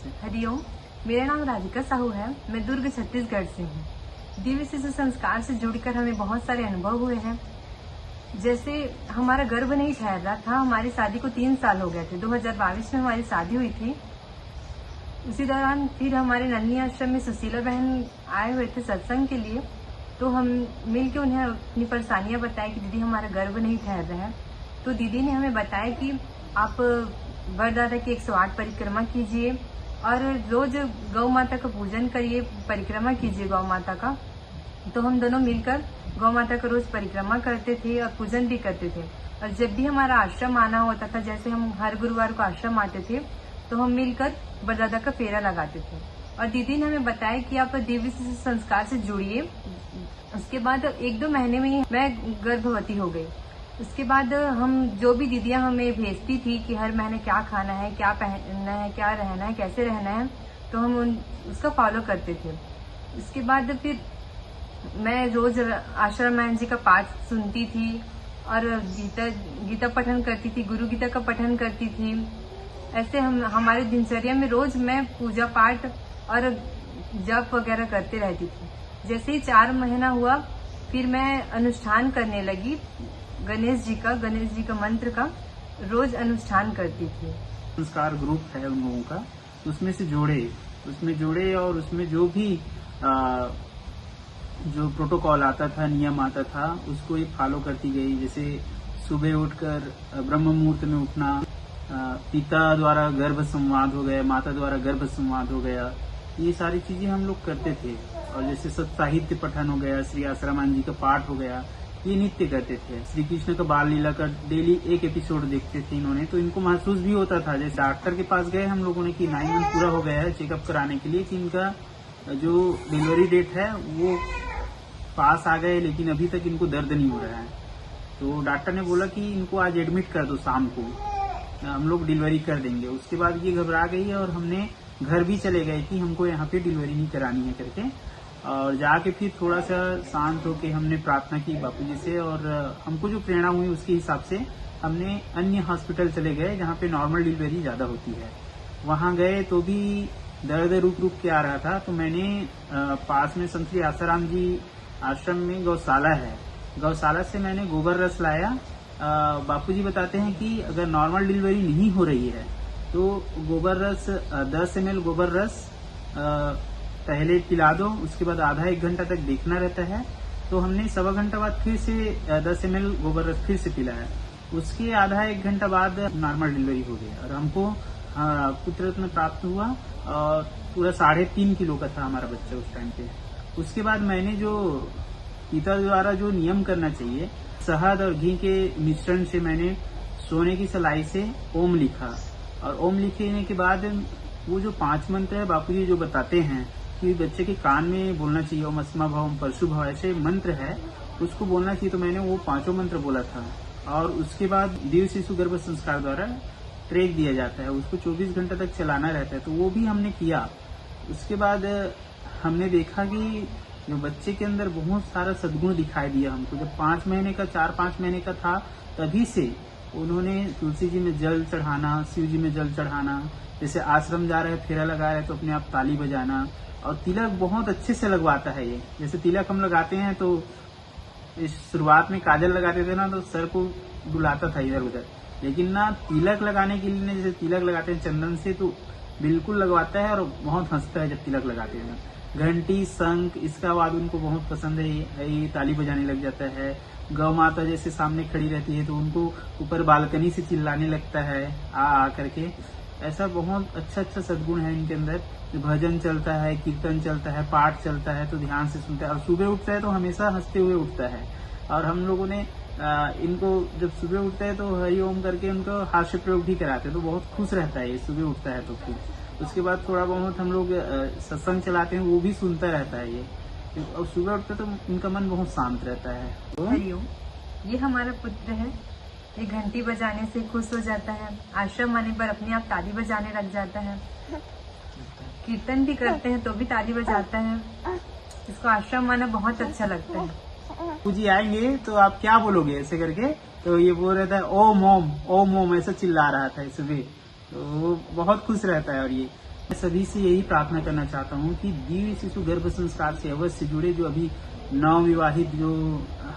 से। हरिओम, मेरा नाम राधिका साहू है। मैं दुर्ग छत्तीसगढ़ से हूँ। दिव्य शिशु संस्कार से जुड़कर हमें बहुत सारे अनुभव हुए हैं। जैसे हमारा गर्भ नहीं ठहर रहा था, हमारी शादी को 3 साल हो गए थे। 2022 में हमारी शादी हुई थी। उसी दौरान फिर हमारे नन्ही आश्रम में सुशीला बहन आए हुए थे सत्संग के लिए। तो हम मिलकर उन्हें अपनी परेशानियां बताई कि दीदी हमारा गर्भ नहीं ठहर रहा है। तो दीदी ने हमें बताया कि आप वरदादा की 108 परिक्रमा कीजिए और रोज गौ माता का पूजन करिए, परिक्रमा कीजिए गौ माता का। तो हम दोनों मिलकर गौ माता का रोज परिक्रमा करते थे और पूजन भी करते थे। और जब भी हमारा आश्रम आना होता था, जैसे हम हर गुरुवार को आश्रम आते थे, तो हम मिलकर वरदादा का फेरा लगाते थे। और दीदी ने हमें बताया कि आप दिव्य शिशु संस्कार से जुड़िए। उसके बाद 1-2 महीने में ही मैं गर्भवती हो गई। उसके बाद हम जो भी दीदियां हमें भेजती थी कि हर महीने क्या खाना है, क्या पहनना है, क्या रहना है, कैसे रहना है, तो हम उसका फॉलो करते थे। उसके बाद फिर मैं रोज आश्रम मैन जी का पाठ सुनती थी और गीता पठन करती थी, गुरु गीता का पठन करती थी। ऐसे हमारे दिनचर्या में रोज मैं पूजा पाठ और जप वगैरह करते रहती थी। जैसे ही 4 महीना हुआ, फिर मैं अनुष्ठान करने लगी। गणेश जी का मंत्र का रोज अनुष्ठान करती थी। संस्कार ग्रुप है उन लोगों का, उसमें से जोड़े और उसमें जो भी जो प्रोटोकॉल आता था, नियम आता था, उसको ये फॉलो करती गई। जैसे सुबह उठकर ब्रह्म मुहूर्त में उठना, पिता द्वारा गर्भ संवाद हो गया, माता द्वारा गर्भ संवाद हो गया, ये सारी चीजें हम लोग करते थे। और जैसे सत्साहित्य पठन हो गया, श्री आश्रमान जी का पाठ हो गया, ये नित्य करते थे। श्री कृष्ण का बाल लीला का डेली एक एपिसोड देखते थे इन्होंने। तो इनको महसूस भी होता था, जैसे डॉक्टर के पास गए हम लोगों ने कि 9 मंथ पूरा हो गया है चेकअप कराने के लिए, कि इनका जो डिलीवरी डेट है वो पास आ गए, लेकिन अभी तक इनको दर्द नहीं हो रहा है। तो डॉक्टर ने बोला कि इनको आज एडमिट कर दो, शाम को हम लोग डिलीवरी कर देंगे। उसके बाद ये घबरा गई और हमने घर भी चले गए कि हमको यहाँ पे डिलीवरी नहीं करानी है करके। और जाके फिर थोड़ा सा शांत होके हमने प्रार्थना की बापूजी से, और हमको जो प्रेरणा हुई उसके हिसाब से हमने अन्य हॉस्पिटल चले गए जहाँ पे नॉर्मल डिलीवरी ज्यादा होती है। वहां गए तो भी दर्द रुक के आ रहा था। तो मैंने पास में संत श्री आसाराम जी आश्रम में गौशाला है, गौशाला से मैंने गोबर रस लाया। बापूजी बताते हैं कि अगर नॉर्मल डिलीवरी नहीं हो रही है तो गोबर रस 10 ml गोबर रस पहले पिला दो, उसके बाद आधा 1 घंटा तक देखना रहता है। तो हमने 1.25 घंटा बाद फिर से 10 ml गोबर रस फिर से पिलाया। उसके आधा 1 घंटा बाद नॉर्मल डिलीवरी हो गई और हमको पुत्र रत्न प्राप्त हुआ। और पूरा 3.5 किलो का था हमारा बच्चा उस टाइम पे। उसके बाद मैंने जो पिता द्वारा जो नियम करना चाहिए, शहद और घी के मिश्रण से मैंने सोने की सलाई से ओम लिखा। और ओम लिखने के बाद वो जो 5 मंत्र है बापूजी जो बताते हैं कि बच्चे के कान में बोलना चाहिए, ओम अस्मा भवम परशु भव, ऐसे मंत्र है, उसको बोलना चाहिए। तो मैंने वो 5 मंत्र बोला था। और उसके बाद दिव्य शिशु गर्भ संस्कार द्वारा ट्रैक दिया जाता है, उसको 24 घंटे तक चलाना रहता है। तो वो भी हमने किया। उसके बाद हमने देखा कि जो बच्चे के अंदर बहुत सारा सद्गुण दिखाई दिया हमको। जब 5 महीने का 4-5 महीने का था, तभी से उन्होंने तुलसी जी में जल चढ़ाना, शिव जी में जल चढ़ाना, जैसे आश्रम जा रहे फेरा लगा रहे तो अपने आप ताली बजाना। और तिलक बहुत अच्छे से लगवाता है ये। जैसे तिलक हम लगाते हैं तो इस शुरुआत में काजल लगाते थे ना, तो सर को डुलाता था इधर उधर, लेकिन ना तिलक लगाने के लिए जैसे तिलक लगाते हैं चंदन से, तो बिल्कुल लगवाता है और बहुत हंसता है जब तिलक लगाते हैं। घंटी शंख इसका आवाज उनको बहुत पसंद है, ये ताली बजाने लग जाता है। गौ माता जैसे सामने खड़ी रहती है तो उनको ऊपर बालकनी से चिल्लाने लगता है आ करके। ऐसा बहुत अच्छा सद्गुण है इनके अंदर। भजन चलता है, कीर्तन चलता है, पाठ चलता है तो ध्यान से सुनता है। और सुबह उठता है तो हमेशा हंसते हुए उठता है। और हम लोगों ने इनको जब सुबह उठता है तो हरि ओम करके उनको हास्य प्रयोग भी कराते हैं, तो बहुत खुश रहता है ये सुबह उठता है तो। फिर उसके बाद थोड़ा बहुत हम लोग सत्संग चलाते हैं, वो भी सुनता रहता है ये। और सुबह उठते तो इनका मन बहुत शांत रहता है। तो हरिओम, ये हमारा पुत्र है। ये घंटी बजाने से खुश हो जाता है, आश्रम आने पर अपने आप ताली बजाने लग जाता है, कीर्तन भी करते हैं तो भी ताली बजाता है। इसको आश्रम आना बहुत अच्छा लगता है। जी आएंगे तो आप क्या बोलोगे ऐसे करके, तो ये बोल रहा था ओम ओम ओम ओम, ऐसा चिल्ला रहा था सुबह। तो वो बहुत खुश रहता है। और ये मैं सभी से यही प्रार्थना करना चाहता हूँ कि दिव्य शिशु गर्भ संस्कार से अवश्य जुड़े, जो अभी नवविवाहित जो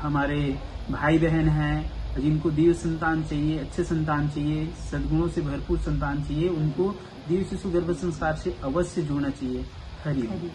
हमारे भाई बहन हैं, जिनको दिव्य संतान चाहिए, अच्छे संतान चाहिए, सद्गुणों से भरपूर संतान चाहिए, उनको दिव्य शिशु गर्भ संस्कार से अवश्य जुड़ना चाहिए। हरि ओम।